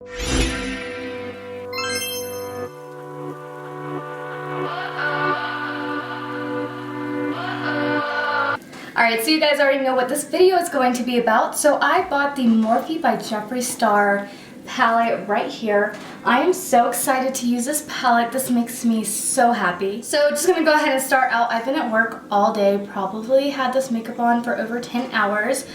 Alright, so you guys already know what this video is going to be about. So I bought the Morphe by Jeffree Star palette right here. I am so excited to use this palette. This makes me so happy. So just gonna go ahead and start out. I've been at work all day, probably had this makeup on for over 10 hours.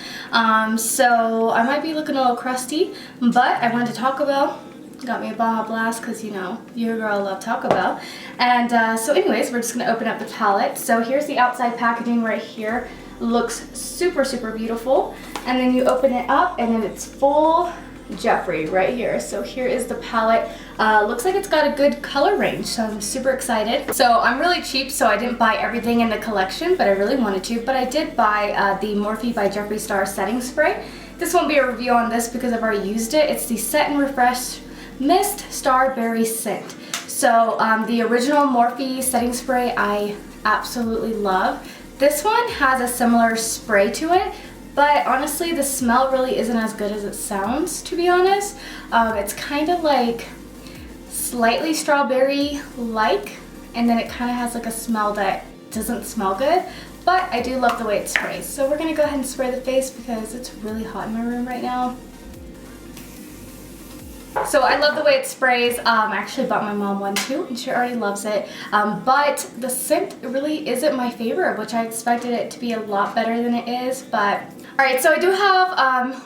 So I might be looking a little crusty, but I wanted to talk about. Got me a Baja Blast because, you know, your girl love Taco Bell. And so anyways, we're just going to open up the palette. So here's the outside packaging right here. Looks super, super beautiful. And then you open it up and then it's full Jeffree right here. So here is the palette. Looks like it's got a good color range, so I'm super excited. So I'm really cheap, so I didn't buy everything in the collection, but I really wanted to. But I did buy the Morphe by Jeffree Star setting spray. This won't be a review on this because I've already used it. It's the Set and Refresh Mist Starberry Scent. So the original Morphe setting spray I absolutely love. This one has a similar spray to it, but honestly the smell really isn't as good as it sounds, to be honest. It's kind of like slightly strawberry-like, and then it kind of has like a smell that doesn't smell good, but I do love the way it sprays. So we're gonna go ahead and spray the face because it's really hot in my room right now. So I love the way it sprays. I actually bought my mom one too, and she already loves it. But the scent really isn't my favorite, which I expected it to be a lot better than it is. But alright, so I do have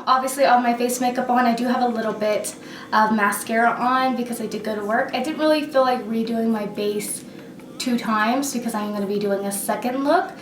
obviously all my face makeup on. I do have a little bit of mascara on because I did go to work. I didn't really feel like redoing my base 2 times because I'm going to be doing a second look.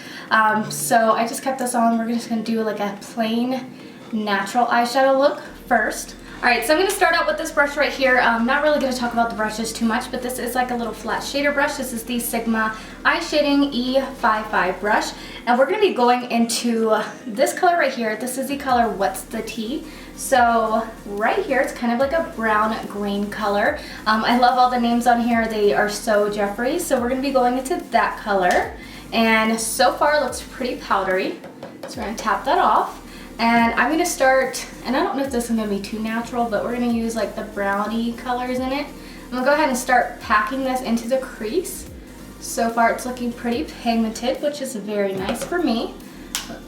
So I just kept this on. We're just going to do like a plain natural eyeshadow look first. Alright, so I'm going to start out with this brush right here. I'm not really going to talk about the brushes too much, but this is like a little flat shader brush. This is the Sigma Eye Shading E55 brush. And we're going to be going into this color right here. This is the color What's the Tea? So right here, it's kind of like a brown green color. I love all the names on here. They are so Jeffree. So we're going to be going into that color. And so far it looks pretty powdery. So we're going to tap that off. And I'm going to start, and I don't know if this is going to be too natural, but we're going to use like the brownie colors in it. I'm going to go ahead and start packing this into the crease. So far it's looking pretty pigmented, which is very nice for me.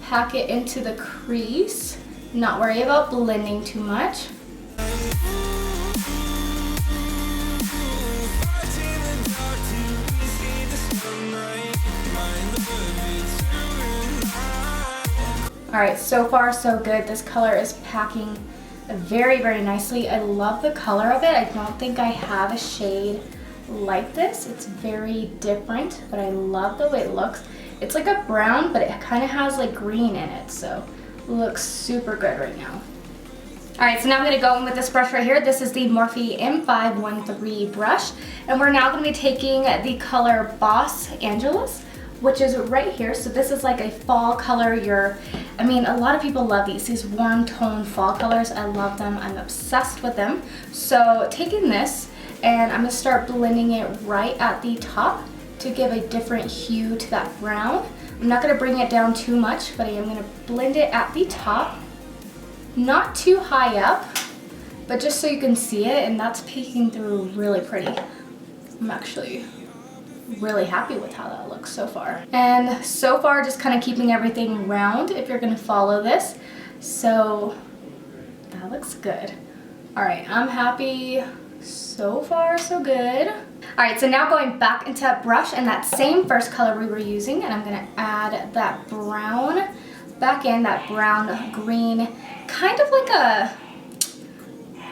Pack it into the crease, not worry about blending too much. Alright, so far so good. This color is packing very, very nicely. I love the color of it. I don't think I have a shade like this. It's very different, but I love the way it looks. It's like a brown, but it kind of has like green in it, so it looks super good right now. Alright, so now I'm going to go in with this brush right here. This is the Morphe M513 brush, and we're now going to be taking the color Boss Angeles, which is right here. So this is like a fall color. I mean, a lot of people love these warm tone fall colors. I love them. I'm obsessed with them. So taking this, and I'm gonna start blending it right at the top to give a different hue to that brown. I'm not gonna bring it down too much, but I am gonna blend it at the top. Not too high up, but just so you can see it, and that's peeking through really pretty. I'm actually really happy with how that looks so far. And so far just kind of keeping everything round if you're going to follow this. So that looks good. Alright, I'm happy. So far so good. Alright, so now going back into that brush and that same first color we were using, and I'm going to add that brown back in, that brown green, kind of like a,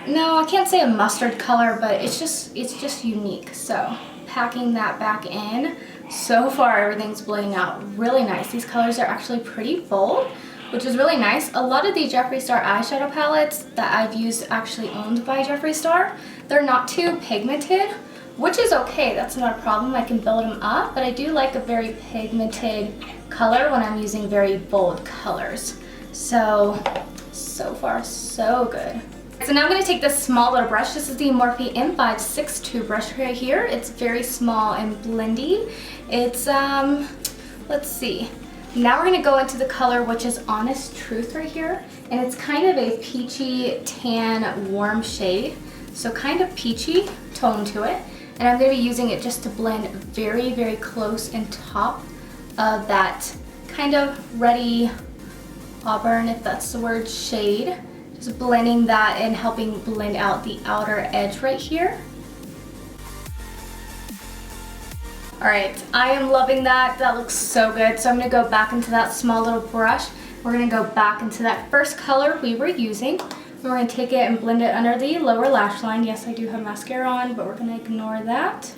no, I can't say a mustard color, but it's just unique. So packing that back in. So far everything's blending out really nice. These colors are actually pretty bold, which is really nice. A lot of the Jeffree Star eyeshadow palettes that I've used, actually owned by Jeffree Star, they're not too pigmented, which is okay. That's not a problem. I can build them up, but I do like a very pigmented color when I'm using very bold colors. So far so good. So now I'm going to take this small little brush. This is the Morphe M562 brush right here. It's very small and blendy. It's, let's see. Now we're going to go into the color, which is Honest Truth right here. And it's kind of a peachy tan warm shade. So kind of peachy tone to it. And I'm going to be using it just to blend very, very close in top of that kind of reddy auburn, if that's the word, shade. Just blending that and helping blend out the outer edge right here. All right, I am loving that. That looks so good. So I'm gonna go back into that small little brush. We're gonna go back into that first color we were using. We're gonna take it and blend it under the lower lash line. Yes, I do have mascara on, but we're gonna ignore that.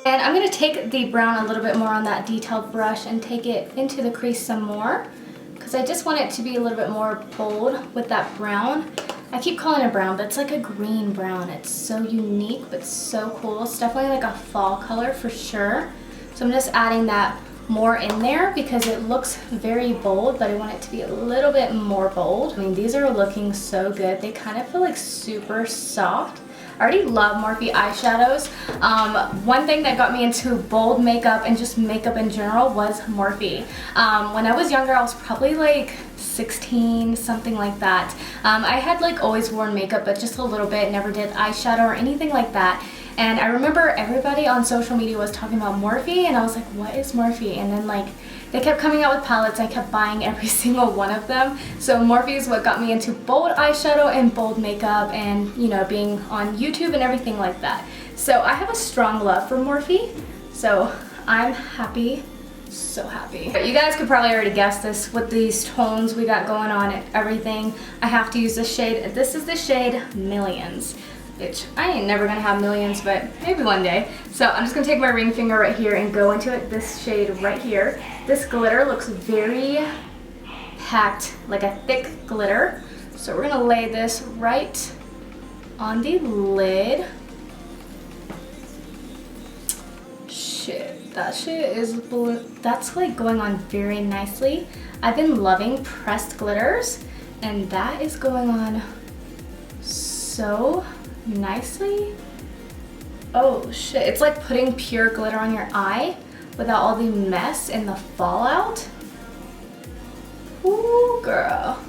And I'm gonna take the brown a little bit more on that detailed brush and take it into the crease some more, because I just want it to be a little bit more bold with that brown. I keep calling it brown, but it's like a green brown. It's so unique, but so cool. It's definitely like a fall color for sure. So I'm just adding that more in there because it looks very bold, but I want it to be a little bit more bold. I mean, these are looking so good. They kind of feel like super soft. I already love Morphe eyeshadows. One thing that got me into bold makeup and just makeup in general was Morphe. When I was younger, I was probably like 16, something like that. I had like always worn makeup, but just a little bit, never did eyeshadow or anything like that. And I remember everybody on social media was talking about Morphe, and I was like, what is Morphe? And then like, they kept coming out with palettes. I kept buying every single one of them. So Morphe is what got me into bold eyeshadow and bold makeup and, you know, being on YouTube and everything like that. So I have a strong love for Morphe. So I'm happy, so happy. You guys could probably already guess this with these tones we got going on and everything. I have to use this shade. This is the shade Millions. Which I ain't never gonna have millions, but maybe one day. So I'm just gonna take my ring finger right here and go into it, this shade right here. This glitter looks very packed, like a thick glitter. So we're gonna lay this right on the lid. Shit, that shit is blue. That's like going on very nicely. I've been loving pressed glitters, and that is going on so nicely. Oh shit, it's like putting pure glitter on your eye without all the mess and the fallout. Ooh, girl.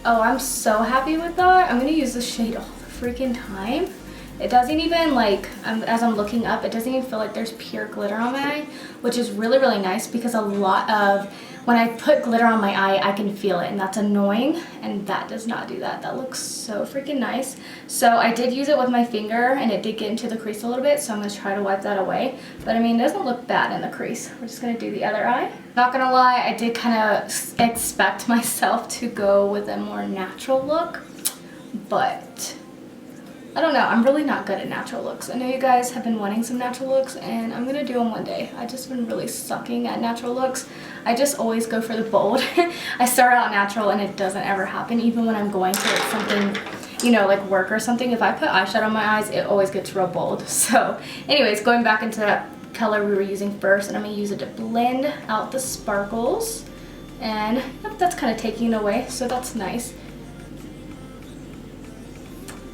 Oh, I'm so happy with that. I'm gonna use this shade all the freaking time. It doesn't even like, as I'm looking up, it doesn't even feel like there's pure glitter on my eye, which is really, really nice because a lot of, when I put glitter on my eye, I can feel it, and that's annoying, and that does not do that. That looks so freaking nice. So I did use it with my finger, and it did get into the crease a little bit, so I'm gonna try to wipe that away. But I mean, it doesn't look bad in the crease. We're just gonna do the other eye. Not gonna lie, I did kind of expect myself to go with a more natural look, but I don't know, I'm really not good at natural looks. I know you guys have been wanting some natural looks, and I'm gonna do them one day. I've just been really sucking at natural looks. I just always go for the bold. I start out natural and it doesn't ever happen, even when I'm going to like something, you know, like work or something. If I put eyeshadow on my eyes, it always gets real bold. So anyways, going back into that color we were using first, and I'm gonna use it to blend out the sparkles. And yep, that's kind of taking it away, so that's nice.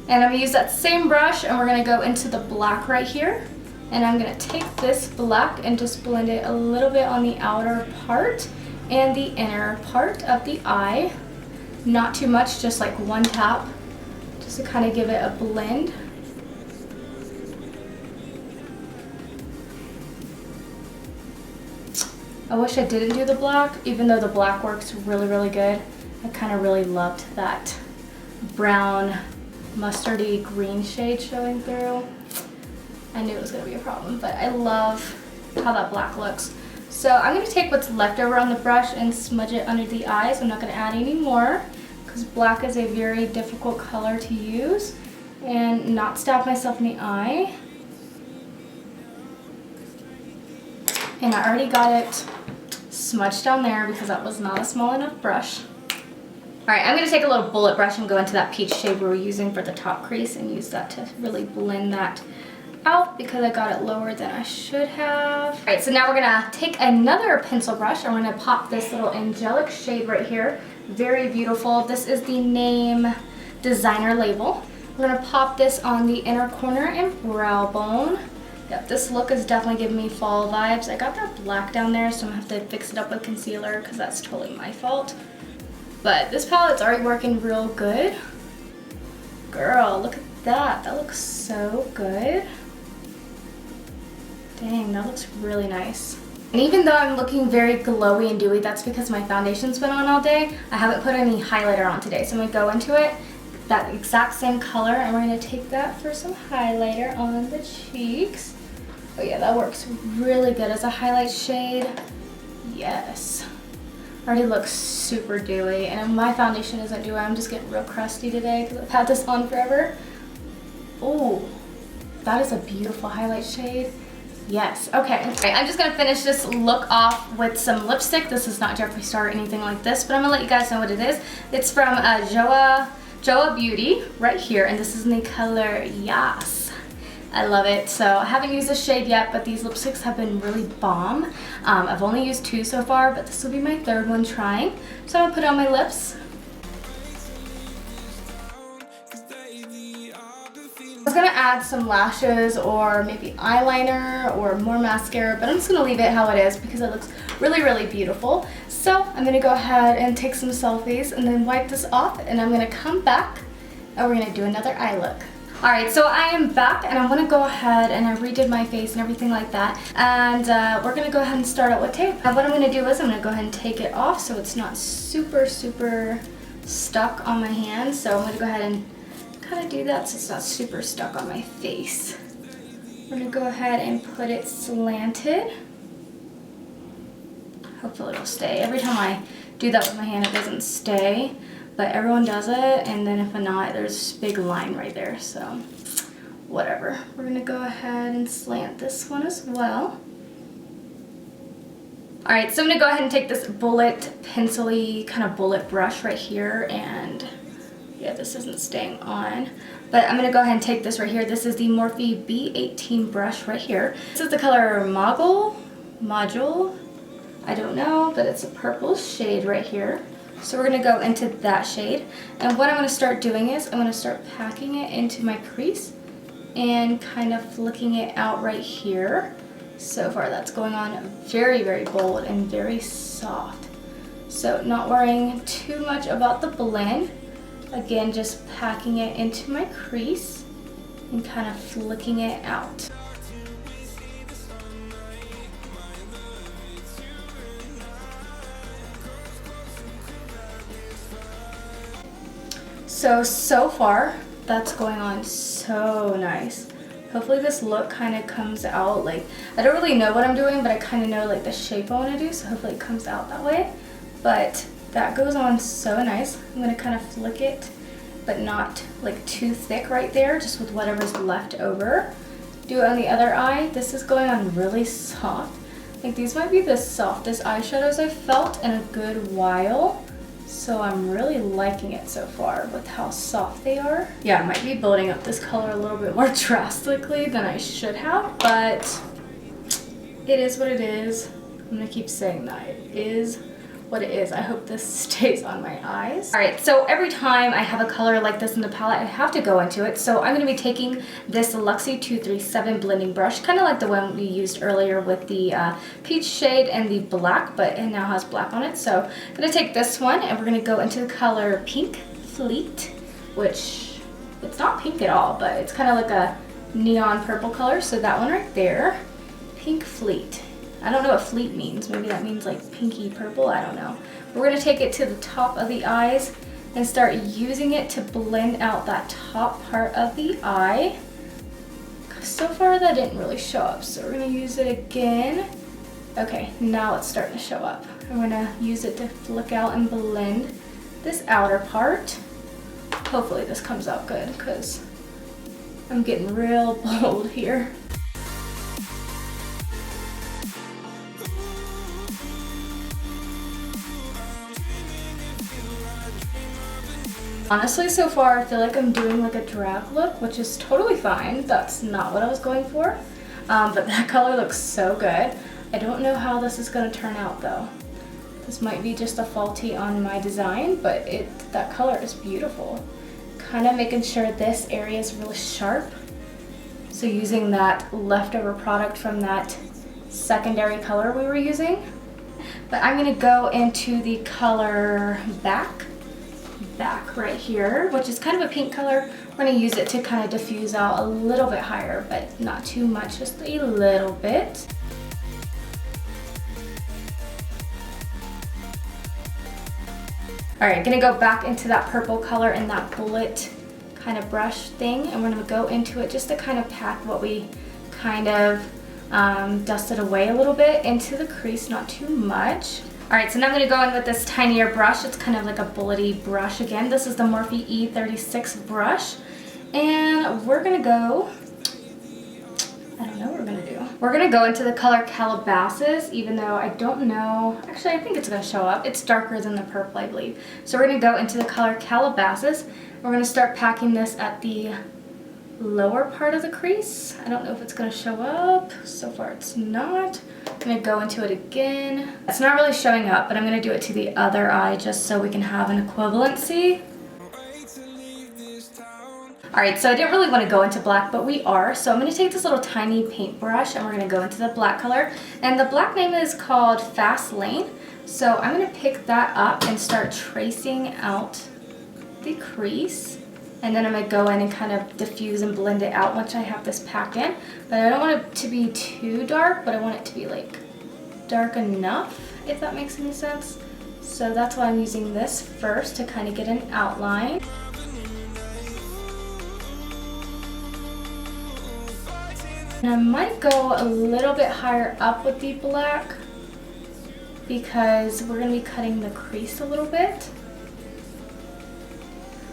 And I'm gonna use that same brush, and we're gonna go into the black right here. And I'm gonna take this black and just blend it a little bit on the outer part and the inner part of the eye. Not too much, just like one tap, just to kind of give it a blend. I wish I didn't do the black, even though the black works really, really good. I kind of really loved that brown mustardy green shade showing through. I knew it was going to be a problem, but I love how that black looks. So I'm going to take what's left over on the brush and smudge it under the eyes. I'm not going to add any more because black is a very difficult color to use, and not stab myself in the eye. And I already got it smudged down there because that was not a small enough brush. Alright, I'm going to take a little bullet brush and go into that peach shade we were using for the top crease and use that to really blend that out because I got it lower than I should have. Alright, so now we're going to take another pencil brush and we're going to pop this little angelic shade right here. Very beautiful. This is the name designer label. We're going to pop this on the inner corner and brow bone. Yep, this look is definitely giving me fall vibes. I got that black down there, so I'm going to have to fix it up with concealer because that's totally my fault. But this palette's already working real good. Girl, look at that. That looks so good. Dang, that looks really nice. And even though I'm looking very glowy and dewy, that's because my foundation's been on all day. I haven't put any highlighter on today, so I'm gonna go into it, that exact same color, and we're gonna take that for some highlighter on the cheeks. Oh yeah, that works really good as a highlight shade. Yes. Already looks super dewy, and my foundation isn't dewy. I'm just getting real crusty today because I've had this on forever. Oh, that is a beautiful highlight shade. Yes, okay. Alright, I'm just gonna finish this look off with some lipstick. This is not Jeffree Star or anything like this, but I'm gonna let you guys know what it is. It's from Joa Beauty right here, and this is in the color Yas. I love it. So I haven't used this shade yet, but these lipsticks have been really bomb. I've only used 2 so far, but this will be my 3rd one trying. So I'm gonna put it on my lips. I was gonna add some lashes or maybe eyeliner or more mascara, but I'm just gonna leave it how it is because it looks really, really beautiful. So I'm gonna go ahead and take some selfies and then wipe this off, and I'm gonna come back and we're gonna do another eye look. Alright, so I am back, and I'm gonna go ahead and I redid my face and everything like that, and we're gonna go ahead and start out with tape. What I'm gonna do is I'm gonna go ahead and take it off so it's not super stuck on my hand. So I'm gonna go ahead and kind of do that so it's not super stuck on my face. We're gonna go ahead and put it slanted. Hopefully it'll stay. Every time I do that with my hand, it doesn't stay, but everyone does it, and then if not, there's this big line right there, so whatever. We're gonna go ahead and slant this one as well. Alright, so I'm gonna go ahead and take this bullet pencil-y kind of bullet brush right here, and yeah, this isn't staying on, but I'm gonna go ahead and take this right here. This is the Morphe B18 brush right here. This is the color Module, I don't know, but it's a purple shade right here. So we're gonna go into that shade, and what I'm gonna start doing is I'm gonna start packing it into my crease and kind of flicking it out right here. So far that's going on very, very bold and very soft. So not worrying too much about the blend. Again, just packing it into my crease and kind of flicking it out. So far, that's going on so nice. Hopefully this look kind of comes out like, I don't really know what I'm doing, but I kind of know like the shape I want to do, so hopefully it comes out that way. But that goes on so nice. I'm going to kind of flick it, but not like too thick right there, just with whatever's left over. Do it on the other eye. This is going on really soft. Like these might be the softest eyeshadows I've felt in a good while. So I'm really liking it so far with how soft they are. Yeah, I might be building up this color a little bit more drastically than I should have, but it is what it is. I'm gonna keep saying that. It is what it is. I hope this stays on my eyes. All right, so every time I have a color like this in the palette, I have to go into it. So I'm gonna be taking this Luxie 237 blending brush, kind of like the one we used earlier with the peach shade and the black, but it now has black on it. So I'm gonna take this one and we're gonna go into the color Pink Fleet, which it's not pink at all, but it's kind of like a neon purple color. So that one right there, Pink Fleet. I don't know what fleet means. Maybe that means like pinky purple. I don't know. We're going to take it to the top of the eyes and start using it to blend out that top part of the eye. So far that didn't really show up, so we're going to use it again. Okay, now it's starting to show up. I'm going to use it to flick out and blend this outer part. Hopefully this comes out good because I'm getting real bold here. Honestly, so far I feel like I'm doing like a drag look, which is totally fine. That's not what I was going for. But that color looks so good. I don't know how this is going to turn out though. This might be just a faulty on my design, but that color is beautiful. Kind of making sure this area is really sharp. So using that leftover product from that secondary color we were using. But I'm going to go into the color Back. back right here, which is kind of a pink color. We're going to use it to kind of diffuse out a little bit higher, but not too much, just a little bit. All right, gonna go back into that purple color and that bullet kind of brush thing, and we're gonna go into it just to kind of pack what we kind of dusted away a little bit into the crease, not too much. All right, so now I'm gonna go in with this tinier brush. It's kind of like a bullety brush again. This is the Morphe E36 brush, and we're gonna go, I don't know what we're gonna do. We're gonna go into the color Calabasas, even though I don't know, actually I think it's gonna show up. It's darker than the purple, I believe. So we're gonna go into the color Calabasas. We're gonna start packing this at the lower part of the crease. I don't know if it's gonna show up. So far it's not. I'm gonna go into it again. It's not really showing up, but I'm gonna do it to the other eye just so we can have an equivalency. All right, so I didn't really want to go into black, but we are. So I'm going to take this little tiny paintbrush and we're going to go into the black color. And the black name is called Fast Lane. So I'm going to pick that up and start tracing out the crease. And then I'm going to go in and kind of diffuse and blend it out once I have this packed in. But I don't want it to be too dark, but I want it to be like dark enough, if that makes any sense. So that's why I'm using this first to kind of get an outline. And I might go a little bit higher up with the black because we're going to be cutting the crease a little bit.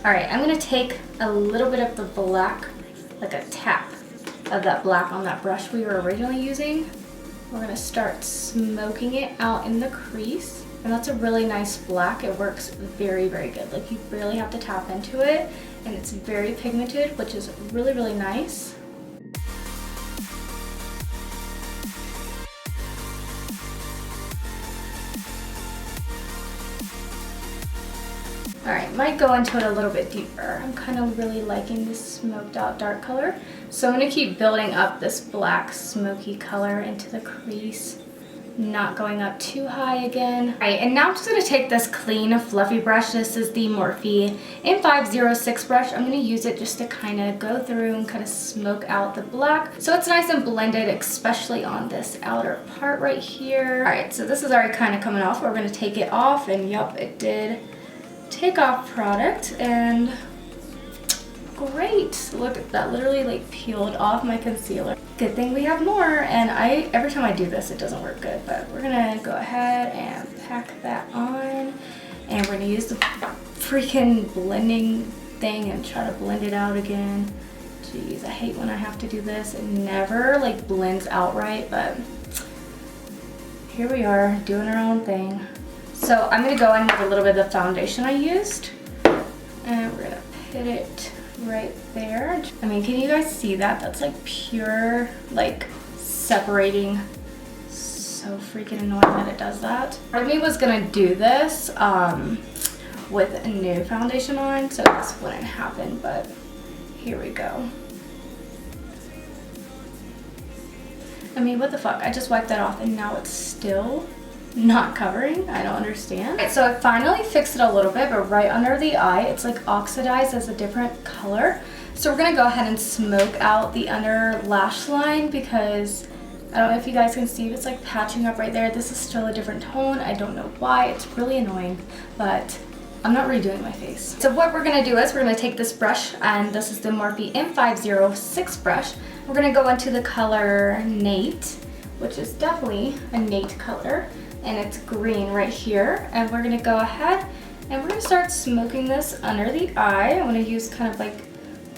Alright, I'm going to take a little bit of the black, like a tap of that black on that brush we were originally using. We're going to start smoking it out in the crease. And that's a really nice black. It works very, very good. Like you barely have to tap into it. And it's very pigmented, which is really, really nice. Alright, might go into it a little bit deeper. I'm kind of really liking this smoked out dark color. So I'm going to keep building up this black smoky color into the crease. Not going up too high again. Alright, and now I'm just going to take this clean, fluffy brush. This is the Morphe M506 brush. I'm going to use it just to kind of go through and kind of smoke out the black. So it's nice and blended, especially on this outer part right here. Alright, so this is already kind of coming off. We're going to take it off, and yup, it did take off product, and great. Look at that, literally like peeled off my concealer. Good thing we have more, and every time I do this it doesn't work good, but we're gonna go ahead and pack that on, and we're gonna use the freaking blending thing and try to blend it out again. Jeez, I hate when I have to do this. It never like blends out right, but here we are doing our own thing. So I'm going to go in with a little bit of the foundation I used, and we're going to put it right there. I mean, can you guys see that? That's like pure, like separating. So freaking annoying that it does that. Part of me was going to do this with a new foundation on, so this wouldn't happen, but here we go. I mean, what the fuck? I just wiped that off and now it's still not covering. I don't understand. Right, so I finally fixed it a little bit, but right under the eye it's like oxidized as a different color. So we're gonna go ahead and smoke out the under lash line because I don't know if you guys can see, but it's like patching up right there. This is still a different tone. I don't know why. It's really annoying, but I'm not redoing my face. So what we're gonna do is we're gonna take this brush, and this is the Morphe M506 brush. We're gonna go into the color Nate, which is definitely a Nate color, and it's green right here. And we're gonna go ahead and we're gonna start smoking this under the eye. I'm gonna use kind of like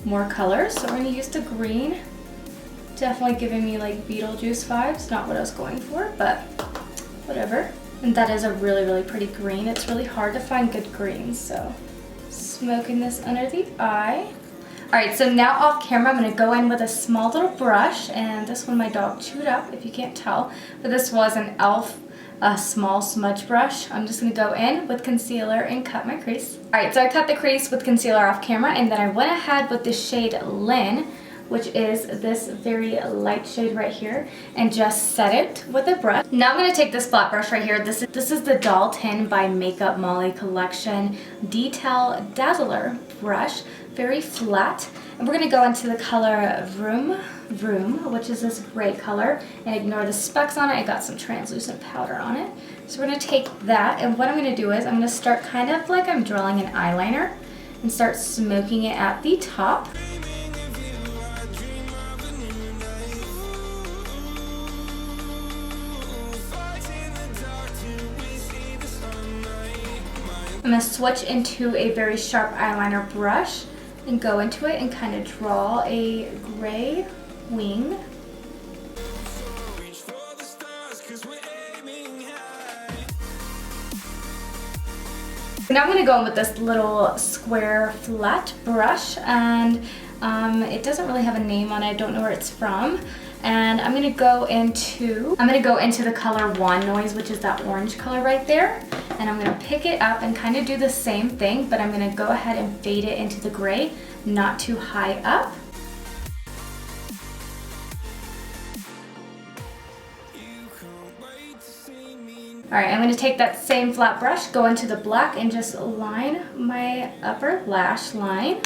more colors. So we're gonna use the green. Definitely giving me like Beetlejuice vibes. Not what I was going for, but whatever. And that is a really, really pretty green. It's really hard to find good greens, so smoking this under the eye. Alright, so now off camera I'm going to go in with a small little brush, and this one my dog chewed up, if you can't tell, but this was an e.l.f. Small smudge brush. I'm just going to go in with concealer and cut my crease. Alright, so I cut the crease with concealer off camera, and then I went ahead with the shade Lynn, which is this very light shade right here, and just set it with a brush. Now I'm going to take this flat brush right here. This is the Doll 10 by Makeup Molly Collection Detail Dazzler brush, very flat. And we're going to go into the color Vroom Vroom, which is this gray color, and ignore the specks on it. I got some translucent powder on it. So we're going to take that, and what I'm going to do is I'm going to start kind of like I'm drawing an eyeliner and start smoking it at the top. I'm going to switch into a very sharp eyeliner brush and go into it and kind of draw a gray wing. Now I'm going to go in with this little square flat brush, and it doesn't really have a name on it. I don't know where it's from. And I'm going to go into the color One Noise, which is that orange color right there. And I'm going to pick it up and kind of do the same thing, but I'm going to go ahead and fade it into the gray, not too high up. Alright, I'm going to take that same flat brush, go into the black, and just line my upper lash line.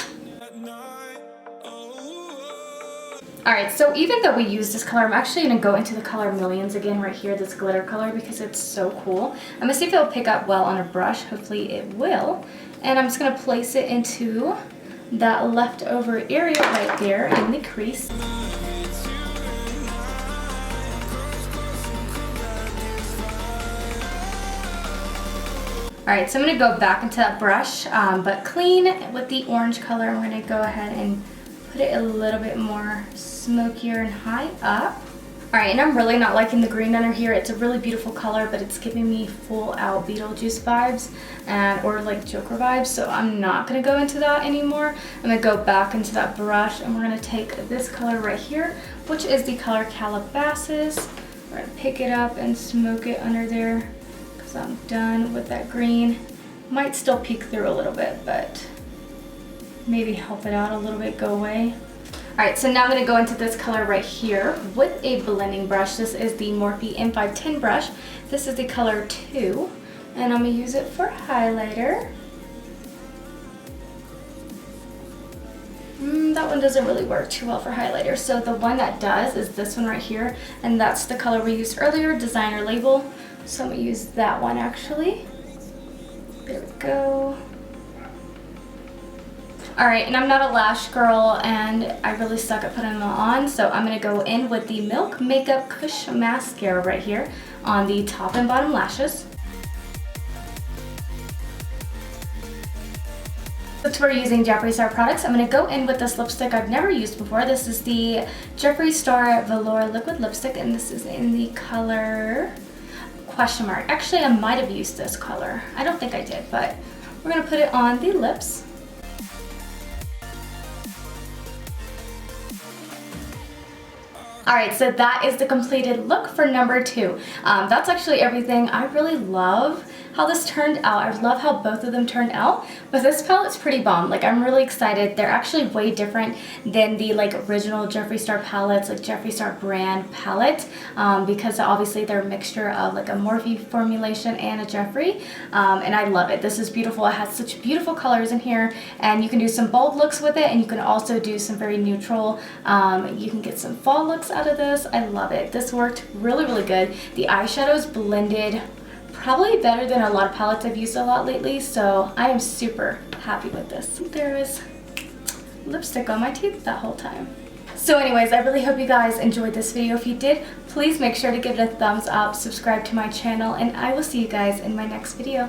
Alright, so even though we use this color, I'm actually going to go into the color Millions again right here, this glitter color, because it's so cool. I'm going to see if it'll pick up well on a brush. Hopefully it will. And I'm just going to place it into that leftover area right there in the crease. Alright, so I'm going to go back into that brush, but clean with the orange color. I'm going to go ahead and put it a little bit more smokier and high up. Alright, and I'm really not liking the green under here. It's a really beautiful color, but it's giving me full out Beetlejuice vibes or like Joker vibes, so I'm not going to go into that anymore. I'm going to go back into that brush, and we're going to take this color right here, which is the color Calabasas. We're going to pick it up and smoke it under there because I'm done with that green. Might still peek through a little bit, but maybe help it out a little bit, go away. Alright, so now I'm going to go into this color right here with a blending brush. This is the Morphe M510 brush. This is the color 2, and I'm going to use it for highlighter. That one doesn't really work too well for highlighter, so the one that does is this one right here, and that's the color we used earlier, Designer Label. So I'm going to use that one actually. There we go. Alright, and I'm not a lash girl, and I really suck at putting them on, so I'm going to go in with the Milk Makeup Kush Mascara right here on the top and bottom lashes. Since we're using Jeffree Star products, I'm going to go in with this lipstick I've never used before. This is the Jeffree Star Velour Liquid Lipstick, and this is in the color question mark. Actually, I might have used this color. I don't think I did, but we're going to put it on the lips. Alright, so that is the completed look for number 2. That's actually everything. I really love how this turned out. I love how both of them turned out, but this palette's pretty bomb. Like, I'm really excited. They're actually way different than the like original Jeffree Star palettes, like Jeffree Star brand palette, because obviously they're a mixture of like a Morphe formulation and a Jeffree, and I love it. This is beautiful. It has such beautiful colors in here, and you can do some bold looks with it, and you can also do some very neutral. You can get some fall looks out of this. I love it. This worked really, really good. The eyeshadows blended probably better than a lot of palettes I've used a lot lately, so I am super happy with this. There was lipstick on my teeth that whole time. So anyways, I really hope you guys enjoyed this video. If you did, please make sure to give it a thumbs up, subscribe to my channel, and I will see you guys in my next video.